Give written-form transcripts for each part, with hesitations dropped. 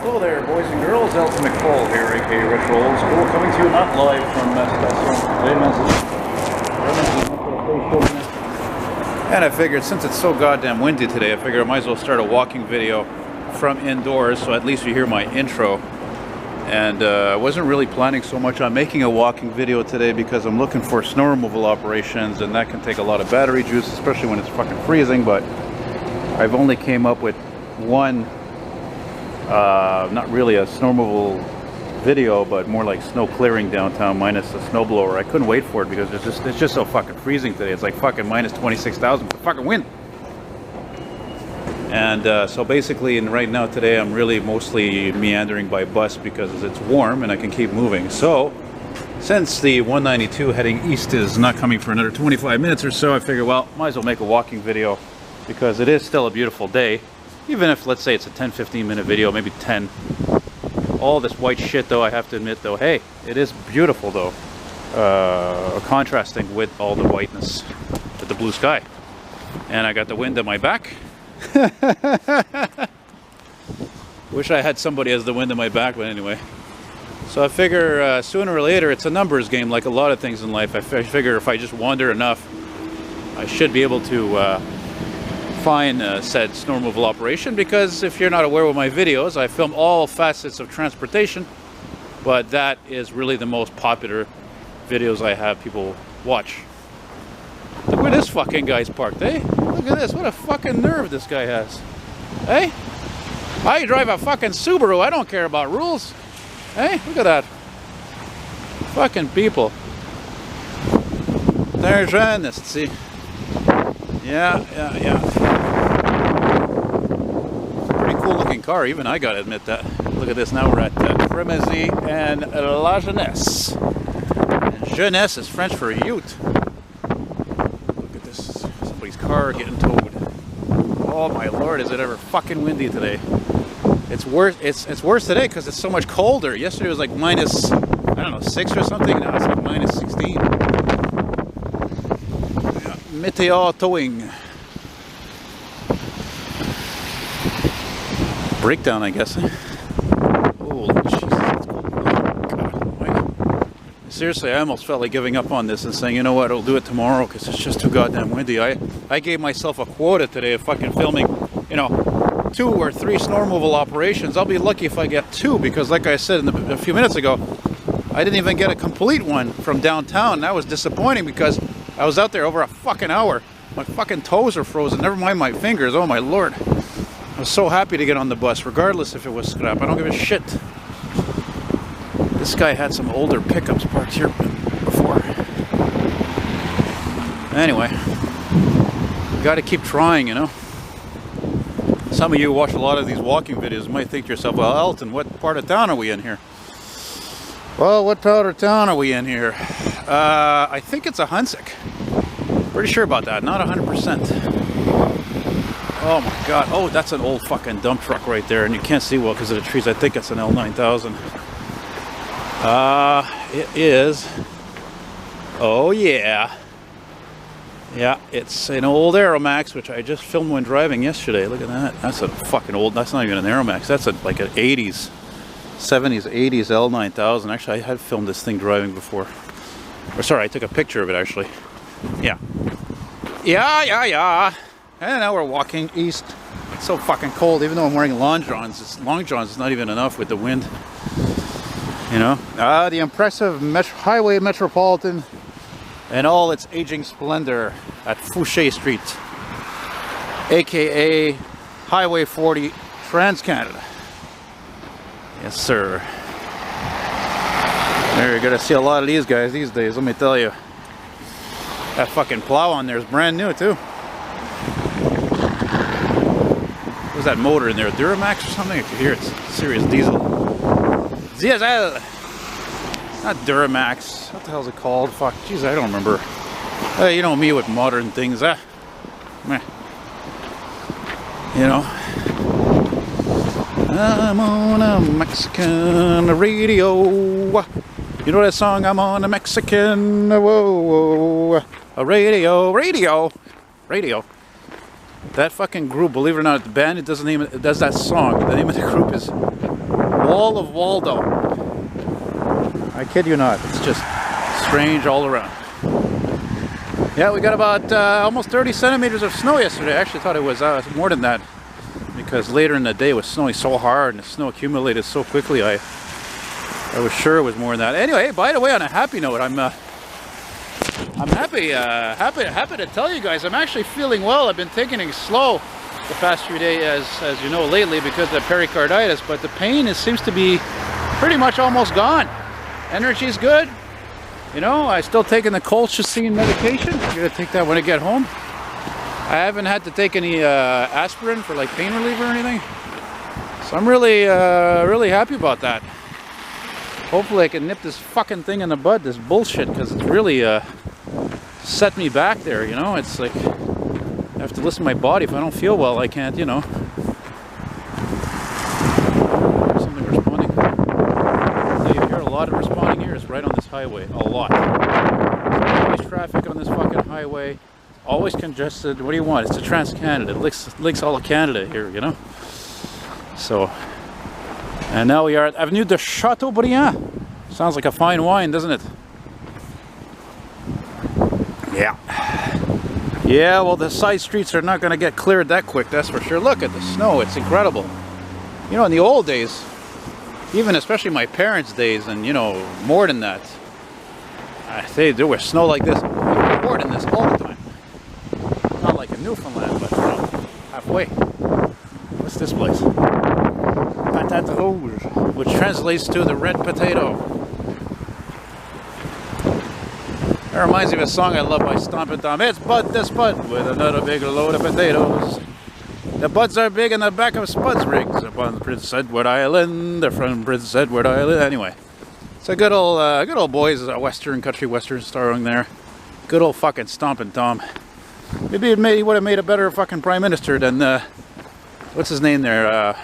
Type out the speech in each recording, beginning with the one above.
Hello there, boys and girls. Elton McFall here, aka Retro Old School, coming to you not live from and I figured since it's so goddamn windy today, I figured I might as well start a walking video from indoors, so at least you hear my intro. And I wasn't really planning so much on making a walking video today because I'm looking for snow removal operations, and that can take a lot of battery juice, especially when it's fucking freezing. But I've only came up with one, not really a snow removal video, but more like snow clearing downtown minus the snowblower. I couldn't wait for it because it's just so fucking freezing today. It's like fucking minus 26,000 with the fucking wind. And so basically, right now today, I'm really mostly meandering by bus because it's warm and I can keep moving. So since the 192 heading east is not coming for another 25 minutes or so, I figured, well, might as well make a walking video because it is still a beautiful day. Even if, let's say, it's a 10-15 minute video, maybe 10. All this white shit, though, I have to admit, though, hey, it is beautiful, though. Contrasting with all the whiteness, with the blue sky. And I got the wind at my back. Wish I had somebody as the wind in my back, but anyway. So I figure sooner or later, it's a numbers game, like a lot of things in life. I figure if I just wander enough, I should be able to find said snow removal operation, because if you're not aware of my videos, I film all facets of transportation, but that is really the most popular videos I have people watch. Look where this fucking guy's parked, eh? Look at this, what a fucking nerve this guy has. Hey? I drive a fucking Subaru, I don't care about rules. Hey, look at that. Fucking people. They're trying this, see? Yeah. Pretty cool looking car, even I gotta admit that. Look at this, now we're at Cremazie and La Jeunesse. And Jeunesse is French for youth. Look at this, somebody's car getting towed. Oh my lord, is it ever fucking windy today. It's worse, it's worse today because it's so much colder. Yesterday was like minus, I don't know, 6 or something, now it's like minus 16. Meteor towing. Breakdown, I guess. Holy Jesus, that's cold. Oh, God. Seriously, I almost felt like giving up on this and saying, you know what, I'll do it tomorrow because it's just too goddamn windy. I gave myself a quota today of fucking filming, you know, 2 or 3 snow removal operations. I'll be lucky if I get 2 because, like I said a few minutes ago, I didn't even get a complete one from downtown. That was disappointing because I was out there over a fucking hour. My fucking toes are frozen, never mind my fingers. Oh my lord. I was so happy to get on the bus, regardless if it was scrap. I don't give a shit. This guy had some older pickups parked here before. Anyway, gotta keep trying, you know. Some of you watch a lot of these walking videos might think to yourself, well, Elton, what part of town are we in here? Well, what part of town are we in here? I think it's a Hunsick. Pretty sure about that, not 100%. Oh my god, oh, that's an old fucking dump truck right there, and you can't see well because of the trees. I think it's an L9000. It is, oh yeah. Yeah, it's an old Aeromax, which I just filmed when driving yesterday. Look at that, that's a fucking old, that's not even an Aeromax, that's like an 80s, 70s, 80s L9000. Actually, I had filmed this thing driving before. Or sorry, I took a picture of it actually. Yeah. And now we're walking east. It's so fucking cold, even though I'm wearing long johns. Long johns is not even enough with the wind. You know? The impressive highway metropolitan and all its aging splendor at Fouché Street, aka Highway 40, Trans-Canada. Yes, sir. You're gonna see a lot of these guys these days, let me tell you. That fucking plow on there is brand new too. What's that motor in there? Duramax or something? I can hear it's serious diesel. Diesel! Not Duramax. What the hell is it called? Fuck. Jeez, I don't remember. You know me with modern things. Meh. You know. I'm on a Mexican radio. You know that song? I'm on a Mexican. Whoa. A radio. That fucking group, believe it or not, the band, it does that song. The name of the group is Wall of Waldo. I kid you not, it's just strange all around. Yeah, we got about almost 30 centimeters of snow yesterday. I actually thought it was more than that, because later in the day it was snowing so hard and the snow accumulated so quickly. I was sure it was more than that. Anyway, by the way, on a happy note, I'm happy to tell you guys I'm actually feeling well. I've been taking it slow the past few days, as you know, lately because of the pericarditis, but the pain seems to be pretty much almost gone. Energy's good. You know, I still taking the colchicine medication. I'm gonna take that when I get home. I haven't had to take any aspirin for like pain relief or anything, so I'm really happy about that. Hopefully I can nip this fucking thing in the bud, this bullshit, because it's really set me back there, you know. It's like I have to listen to my body. If I don't feel well, I can't, you know. Something responding. Yeah, you hear a lot of responding here. It's right on this highway, a lot. There's always traffic on this fucking highway, always congested. What do you want? It's a Trans-Canada. It links all of Canada here, you know. So, and now we are at Avenue de Chateaubriand. Sounds like a fine wine, doesn't it? Yeah. Yeah, well, the side streets are not going to get cleared that quick, that's for sure. Look at the snow, it's incredible. You know, in the old days, even especially my parents' days, and you know, more than that, there was snow like this, more than this all the time. Not like in Newfoundland, but you know, halfway. What's this place? Patate rouge, which translates to the red potato. That reminds me of a song I love by Stompin' Tom. It's Bud the Spud with another big load of potatoes. The buds are big in the back of Spud's rigs upon Prince Edward Island. They're from Prince Edward Island. Anyway, it's a good old boys, western, country western starring there. Good old fucking Stompin' Tom. Maybe he would have made a better fucking prime minister than what's his name there?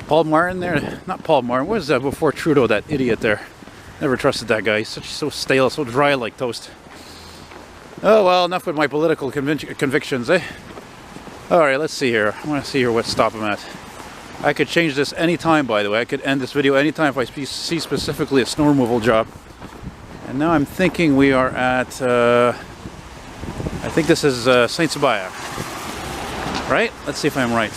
Paul Martin there? Not Paul Martin. What was that before Trudeau? That idiot there. Never trusted that guy. He's so stale, so dry like toast. Oh well, enough with my political convictions, eh? Alright, let's see here. I want to see here what stop I'm at. I could change this anytime, by the way. I could end this video anytime if I see specifically a snow removal job. And now I'm thinking we are at... I think this is Saint-Cyber. Right? Let's see if I'm right.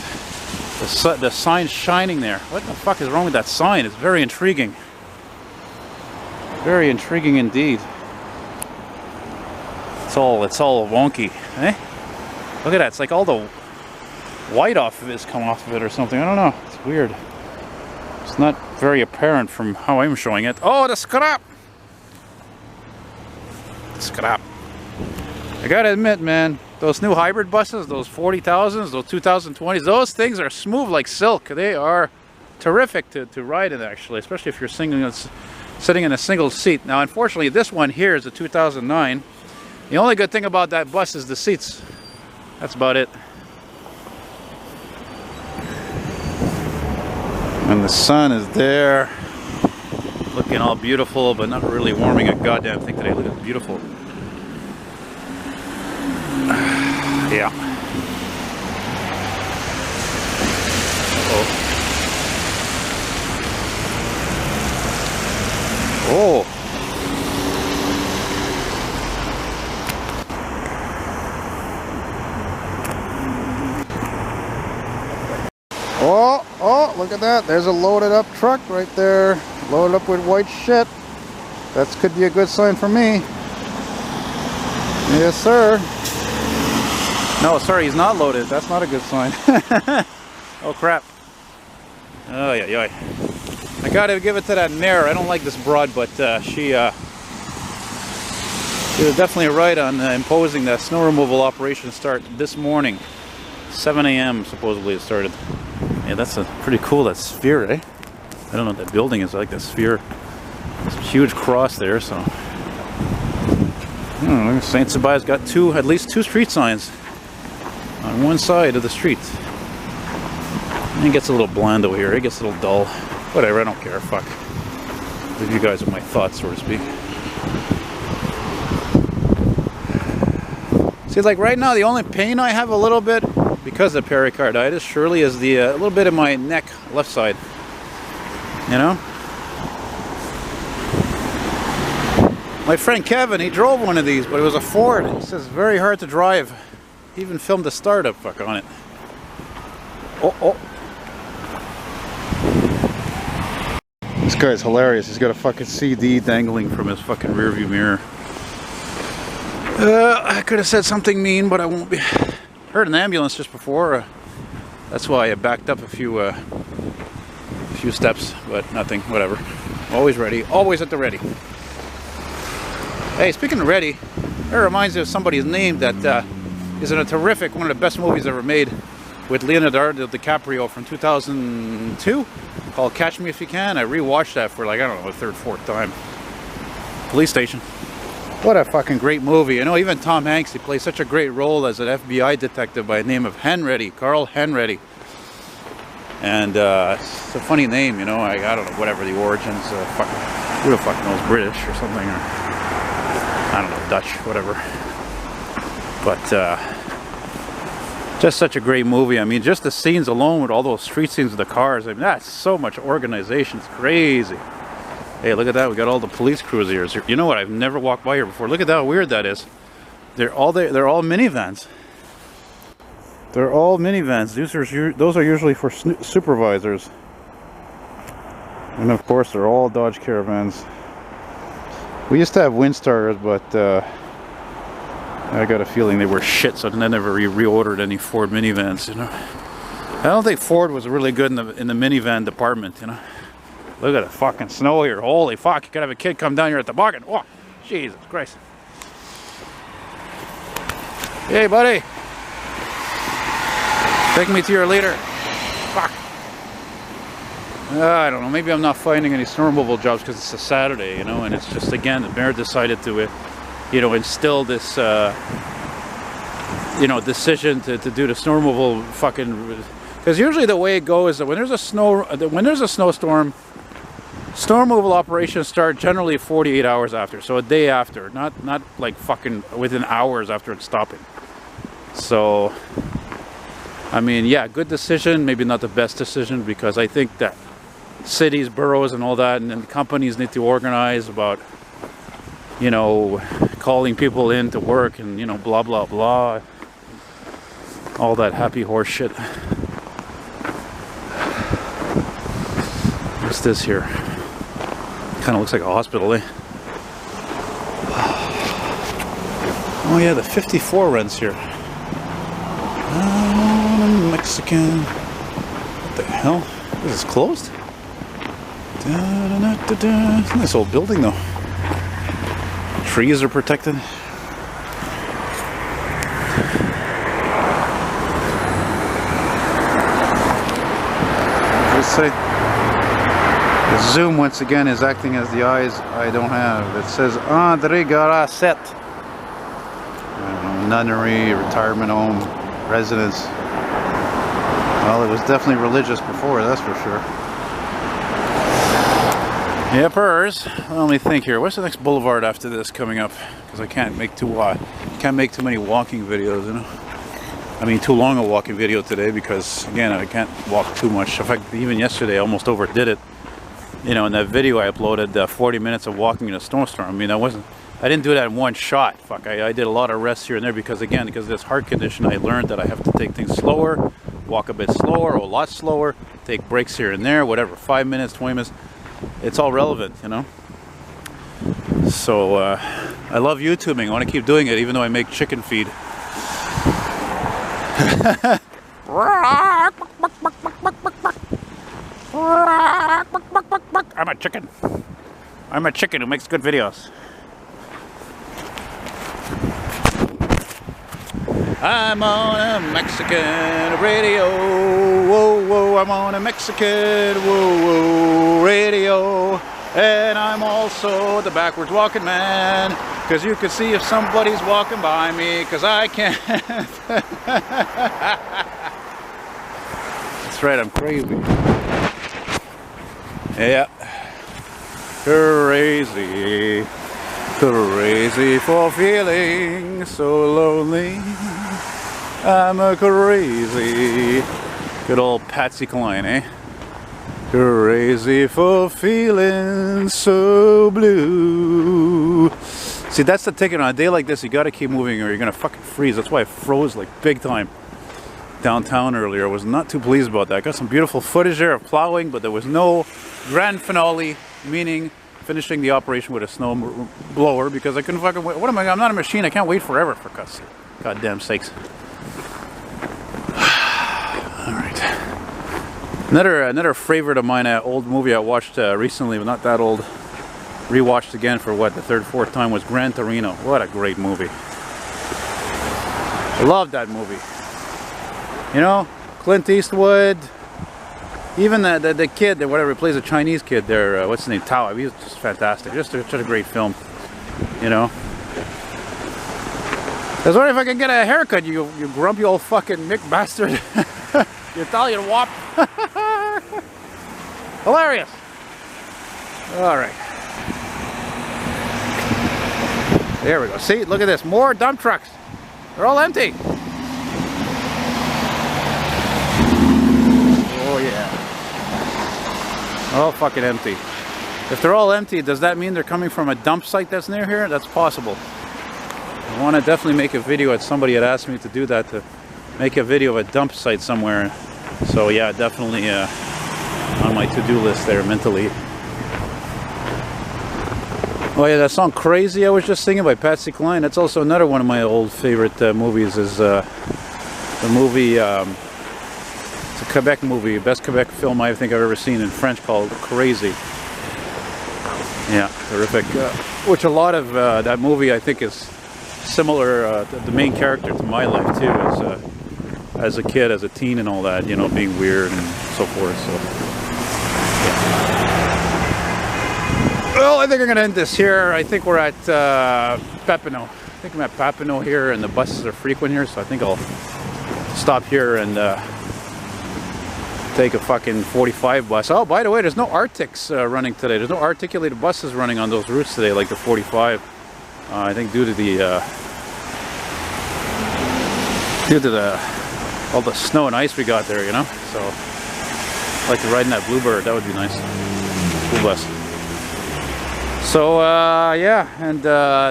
The sign's shining there. What the fuck is wrong with that sign? It's very intriguing. Very intriguing indeed. It's all wonky, eh? Look at that. It's like all the white off of it has come off of it or something. I don't know. It's weird. It's not very apparent from how I'm showing it. Oh, the scrap! The scrap. I gotta admit, man, those new hybrid buses, those 40,000s, those 2020s, those things are smooth like silk. They are terrific to ride in, actually, especially if you're sitting in a single seat. Now, unfortunately, this one here is a 2009. The only good thing about that bus is the seats. That's about it. And the sun is there, looking all beautiful, but not really warming a goddamn thing today. Look at beautiful. Yeah. Oh. Oh, look at that. There's a loaded up truck right there. Loaded up with white shit. That could be a good sign for me. Yes, sir. No, sorry, he's not loaded. That's not a good sign. Oh, crap. Oh, yeah. I gotta give it to that mare. I don't like this broad, but she was definitely right on imposing that snow removal operation start this morning. 7 a.m. supposedly it started. Yeah, that's pretty cool, that sphere, eh? I don't know what that building is, like that sphere. It's a huge cross there, so. I don't know, Saint Cyber's got at least two street signs on one side of the street. It gets a little bland over here, it gets a little dull. Whatever, I don't care, fuck. Leave you guys with my thoughts, so to speak. See, See, like right now, the only pain I have a little bit because of pericarditis, surely, is the a little bit in my neck, left side. You know? My friend Kevin, he drove one of these, but it was a Ford. He says it's very hard to drive. He even filmed a startup fuck on it. Oh. This guy's hilarious. He's got a fucking CD dangling from his fucking rearview mirror. I could have said something mean, but I won't be. Heard an ambulance just before. That's why I backed up a few steps, but nothing. Whatever. Always ready. Always at the ready. Hey, speaking of ready, it reminds me of somebody's name that is in a terrific, one of the best movies ever made, with Leonardo DiCaprio from 2002, called Catch Me If You Can. I rewatched that for like, I don't know, the third, fourth time. Police Station. What a fucking great movie. You know, even Tom Hanks, he plays such a great role as an FBI detective by the name of Henready, Carl Henready. And it's a funny name, you know, I don't know, whatever the origins, who the fuck knows, British or something, or I don't know, Dutch, whatever. But just such a great movie. I mean, just the scenes alone with all those street scenes with the cars, I mean, that's so much organization. It's crazy. Hey, look at that. We got all the police cruisers here. You know what? I've never walked by here before. Look at how weird that is. They're all minivans. They're all minivans. Those are usually for supervisors. And of course, they're all Dodge Caravans. We used to have Windstars, but I got a feeling they were shit, so I never reordered any Ford minivans, you know. I don't think Ford was really good in the minivan department, you know. Look at the fucking snow here. Holy fuck, you could have a kid come down here at the bucket. Oh, Jesus Christ. Hey, buddy. Take me to your leader. Fuck. I don't know, maybe I'm not finding any snow removal jobs because it's a Saturday, you know, and it's just, again, the mayor decided to, you know, instill this, you know, decision to do the snow removal fucking, because usually the way it goes is that when there's a snowstorm, snow removal operations start generally 48 hours after, so a day after, not like fucking within hours after it's stopping. So, I mean, yeah, good decision, maybe not the best decision, because I think that cities, boroughs, and all that, and then companies need to organize about, you know, calling people in to work and, you know, blah blah blah, all that happy horse shit. What's this here? Kind of looks like a hospital, eh? Oh yeah, the 54 rents here. I'm Mexican. What the hell? Is this closed? Nice old building though. Trees are protected. Just say the zoom once again is acting as the eyes I don't have. It says André Garasset. I don't know, nunnery, retirement home, residence. Well, it was definitely religious before, that's for sure. Yepers. Let me think here. What's the next boulevard after this coming up? Because I can't make too many walking videos, you know. I mean, too long a walking video today because, again, I can't walk too much. In fact, even yesterday I almost overdid it. You know, in that video I uploaded 40 minutes of walking in a snowstorm. I mean, I didn't do that in one shot. Fuck, I did a lot of rests here and there because, again, because of this heart condition, I learned that I have to take things slower, walk a bit slower, a lot slower, take breaks here and there, whatever, 5 minutes, 20 minutes. It's all relevant, you know. So I love YouTubing. I want to keep doing it, even though I make chicken feed. I'm a chicken. I'm a chicken who makes good videos. I'm on a Mexican radio, whoa, whoa, I'm on a Mexican, whoa, whoa, radio, and I'm also the backwards walking man, because you can see if somebody's walking by me, because I can't. That's right, I'm crazy. Yeah. Crazy. Crazy for feeling so lonely. I'm a crazy. Good old Patsy Cline, eh? Crazy for feeling so blue. See, that's the ticket. On a day like this, you gotta keep moving or you're gonna fucking freeze. That's why I froze like big time downtown earlier. I was not too pleased about that. I got some beautiful footage there of plowing, but there was no grand finale, meaning finishing the operation with a snow blower because I couldn't fucking wait. What am I? I'm not a machine. I can't wait forever for cuss. Goddamn sakes. Alright. Another favorite of mine, an old movie I watched recently, but not that old. Rewatched again for what, the third, fourth time, was Gran Torino. What a great movie. I love that movie. You know, Clint Eastwood, even the kid, whatever, plays a Chinese kid there, what's his name, Tao, he's just fantastic. Just such a great film, you know. I was wondering if I could get a haircut, you grumpy old fucking Mick bastard. You Italian wop. Hilarious. Alright. There we go. See, look at this. More dump trucks. They're all empty. Oh yeah. All fucking empty. If they're all empty, does that mean they're coming from a dump site that's near here? That's possible. I want to definitely make a video. Somebody had asked me to do that, to make a video of a dump site somewhere. So yeah, definitely on my to-do list there mentally. Oh yeah, that song Crazy I was just singing by Patsy Cline. That's also another one of my old favorite movies. Is the movie, it's a Quebec movie, best Quebec film I think I've ever seen in French, called Crazy. Yeah, terrific. Which a lot of that movie I think is similar, the main character to my life too, as a kid, as a teen and all that, you know, being weird and so forth. So, yeah. Well, I think I'm going to end this here. I think we're at Papineau. I think I'm at Papineau here, and the buses are frequent here, so I think I'll stop here and take a fucking 45 bus. Oh, by the way, there's no Arctics running today. There's no articulated buses running on those routes today, like the 45. I think due to all the snow and ice we got there, you know. So I'd like to ride in that Bluebird. That would be nice. Cool bus. So yeah, and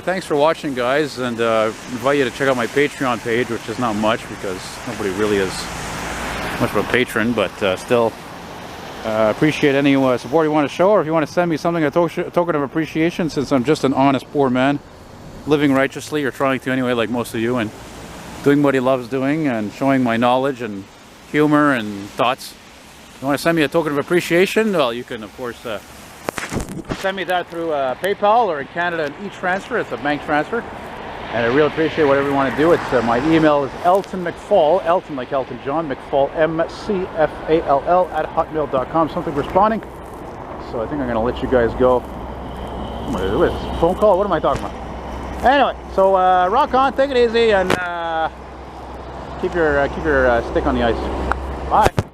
thanks for watching, guys, and invite you to check out my Patreon page, which is not much because nobody really is much of a patron, but still appreciate any support you want to show, or if you want to send me something, a token of appreciation, since I'm just an honest poor man living righteously, or trying to anyway, like most of you, and doing what he loves doing and showing my knowledge and humor and thoughts. If you want to send me a token of appreciation, well, you can of course send me that through PayPal, or in Canada an e-transfer. It's a bank transfer, and I really appreciate whatever you want to do. It's my email is eltonmcfall, Elton like Elton John, McFall, MCFALL @hotmail.com. Something responding. So I think I'm going to let you guys go. What is this? Phone call? What am I talking about? Anyway, so rock on, take it easy, and keep your stick on the ice. Bye.